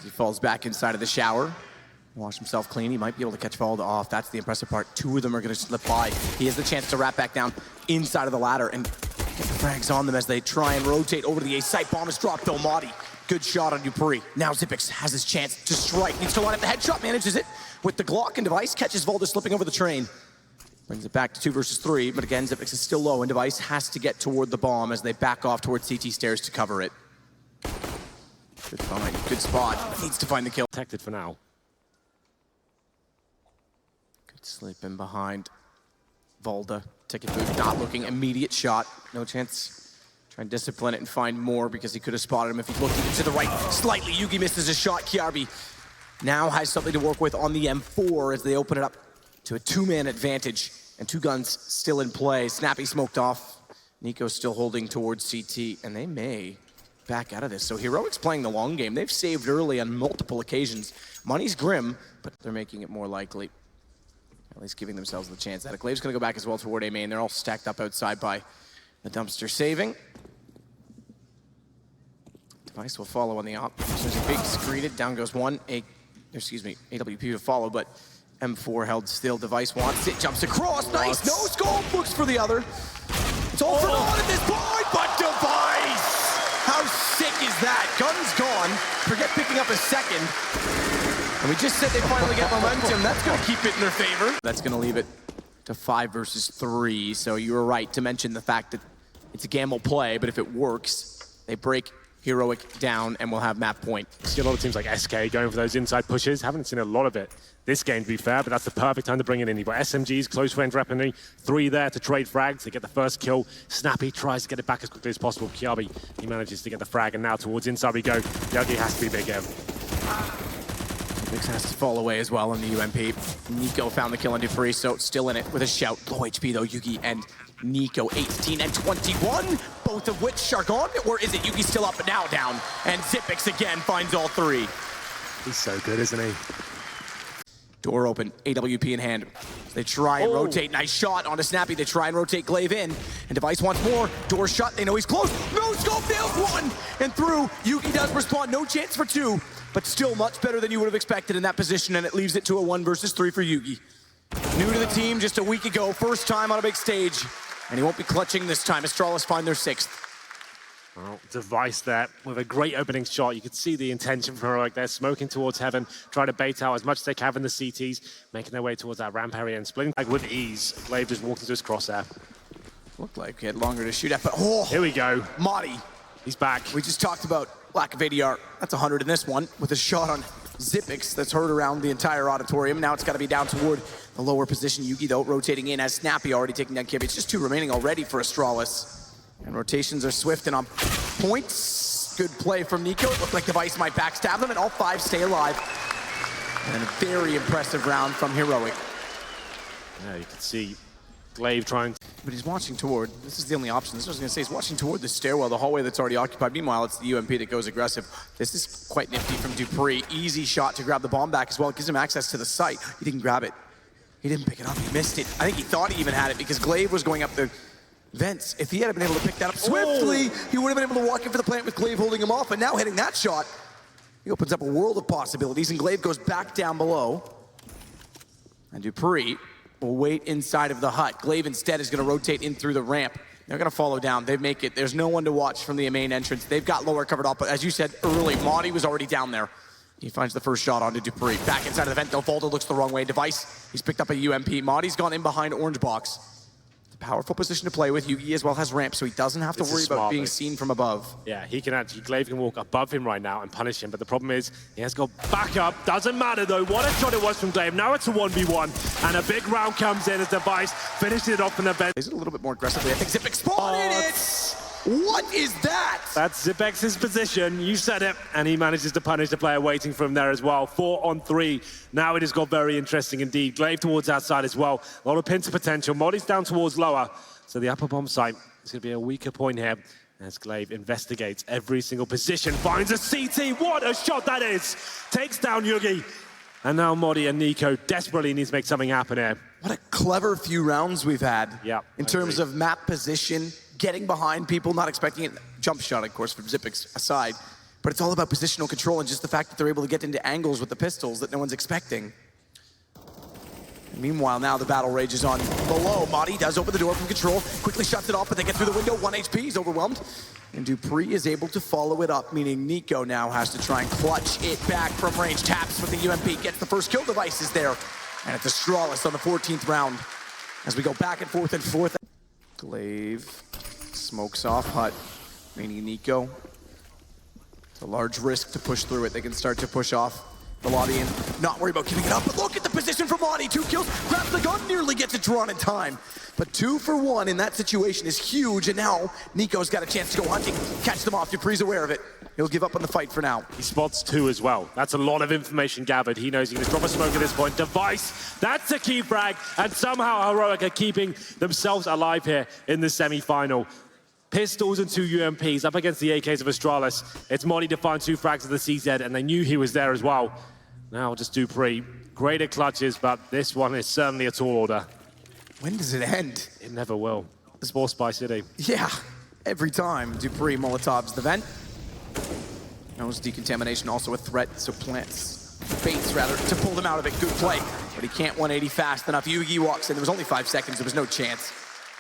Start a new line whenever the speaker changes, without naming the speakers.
He falls back inside of the shower. Wash himself clean. He might be able to catch Valda off. That's the impressive part. Two of them are going to slip by. He has the chance to wrap back down inside of the ladder and get the frags on them as they try and rotate over to the A site. Bomb is dropped though. Madi, good shot on Dupree. Now Xyp9x has his chance to strike. Needs to line up the headshot, manages it with the Glock, and Device catches Valda slipping over the train. Brings it back to 2 versus 3, but again, Xyp9x is still low, and Device has to get toward the bomb as they back off towards CT stairs to cover it. Good find, good spot. Needs to find the kill.
Protected for now.
Good sleep in behind. Valda, ticket boot, not looking, immediate shot. No chance. Try and discipline it and find more because he could have spotted him if he looked to the right slightly. Yugi misses his shot. Kiarbi now has something to work with on the M4 as they open it up to a 2-man advantage, and 2 guns still in play. Snappy smoked off. Nico still holding towards CT, and they may back out of this. So Heroic's playing the long game. They've saved early on multiple occasions. Money's grim, but they're making it more likely. At least giving themselves the chance. That Glave's gonna go back as well toward A main. They're all stacked up outside by the dumpster saving. Device will follow on the op. There's a big screen. Down goes one. AWP to follow, but M4 held still. Device wants it, jumps across, nice, no scope, looks for the other. It's all for naught at this point, but Device! How sick is that? Gun's gone, forget picking up a second. And we just said they finally get momentum, that's gonna keep it in their favor. That's gonna leave it to 5 versus 3, so you were right to mention the fact that it's a gamble play, but if it works, they break Heroic down and we'll have map point.
See a lot of teams like SK going for those inside pushes. Haven't seen a lot of it this game, to be fair, but that's the perfect time to bring it in. You've got SMGs, close range weaponry, 3 there to trade frags. They get the first kill. Snappy tries to get it back as quickly as possible. Kiarbi, he manages to get the frag, and now towards inside we go. Yugi has to be big here.
Xyp9x has to fall away as well on the UMP. Nico found the kill on Dupree, so still in it with a shout. Low HP though, Yugi and Nico, 18 and 21, both of which are gone, or is it Yugi still up but now down? And Xyp9x again finds all 3.
He's so good, isn't he?
Door open, AWP in hand. They try and rotate, nice shot onto Snappy. They try and rotate Glaive in, and Device wants more. Door shut, they know he's close. No scope, nails 1, and through. Yugi does respond, no chance for 2, but still much better than you would have expected in that position, and it leaves it to a 1 versus 3 for Yugi. New to the team just a week ago, first time on a big stage, and he won't be clutching this time. Astralis find their 6th.
Well, Device there with a great opening shot. You could see the intention from Heroic there, smoking towards heaven, trying to bait out as much as they can in the CTs, making their way towards that ramp area and splitting back with ease. Glaive just walked into his crosshair.
Looked like he had longer to shoot at, but oh!
Here we go.
Madi.
He's back.
We just talked about lack of ADR. That's 100 in this one, with a shot on Xyp9x that's heard around the entire auditorium. Now it's got to be down toward the lower position. Yugi, though, rotating in as Snappy already taking down Kiarbi. It's just 2 remaining already for Astralis. And rotations are swift and on points. Good play from Nico. It looked like Device might backstab them, and all 5 stay alive. And a very impressive round from Heroic.
Yeah, you can see Glaive trying.
But he's watching toward, this is the only option. This is what I was going to say, he's watching toward the stairwell, the hallway that's already occupied. Meanwhile, it's the UMP that goes aggressive. This is quite nifty from Dupree. Easy shot to grab the bomb back as well. It gives him access to the site. He didn't grab it. He didn't pick it up, he missed it. I think he thought he even had it because Glaive was going up the vents. If he had been able to pick that up swiftly, he would have been able to walk in for the plant with Glaive holding him off, and now hitting that shot, he opens up a world of possibilities, and Glaive goes back down below. And Dupree will wait inside of the hut. Glaive instead is gonna rotate in through the ramp. They're gonna follow down, they make it. There's no one to watch from the main entrance. They've got lower covered up, but as you said early, Madi was already down there. He finds the first shot onto Dupree. Back inside of the vent, though, Valda looks the wrong way. Device, he's picked up a UMP. Madi's gone in behind Orange Box. Powerful position to play with. Yugi as well has ramp, so he doesn't have to worry about being seen from above.
Yeah, he can actually, Glaive can walk above him right now and punish him, but the problem is he has got backup. Doesn't matter though, what a shot it was from Glaive. Now it's a 1v1, and a big round comes in as Device finishes it off in the vent.
Is it a little bit more aggressively? I think Xyp9x spotted it! What is that?
That's Xyp9x's position, you said it, and he manages to punish the player waiting for him there as well. 4 on 3. Now it has got very interesting indeed. Glaive towards outside as well. A lot of pincer potential. Modi's down towards lower. So the upper bomb site is going to be a weaker point here as Glaive investigates every single position, finds a CT. What a shot that is! Takes down Yugi. And now Modi and Nico desperately need to make something happen here.
What a clever few rounds we've had.
Yeah,
in terms of map position, getting behind people, not expecting it. Jump shot, of course, from Xyp9x aside. but it's all about positional control and just the fact that they're able to get into angles with the pistols that no one's expecting. And meanwhile, now the battle rages on below. Madi does open the door from control, quickly shuts it off, but they get through the window. 1 HP, he's overwhelmed. And dupreeh is able to follow it up, meaning Nico now has to try and clutch it back from range. Taps with the UMP, gets the first kill. Device is there. And it's Astralis on the 14th round. As we go back and forth. Glaive smokes off Hut, meaning Nico. It's a large risk to push through it. They can start to push off the lobby and not worry about giving it up. But look at the position from Madi. 2 kills, grabs the gun, nearly gets it drawn in time. But 2 for 1 in that situation is huge. And now Nico's got a chance to go hunting, catch them off. dupreeh's aware of it. He'll give up on the fight for now.
He spots 2 as well. That's a lot of information gathered. He knows he can drop a smoke at this point. Device, that's a key frag. And somehow Heroic are keeping themselves alive here in the semi-final. Pistols and 2 UMPs up against the AKs of Astralis. It's Madi to find 2 frags of the CZ, and they knew he was there as well. Now just dupreeh. Greater clutches, but this one is certainly a tall order.
When does it end?
It never will. Spore Spy City.
Yeah, every time. dupreeh Molotov's the vent. Knows decontamination also a threat, so plants, baits rather, to pull them out of it. Good play, but he can't 180 fast enough. Yugi walks in, there was only 5 seconds, there was no chance.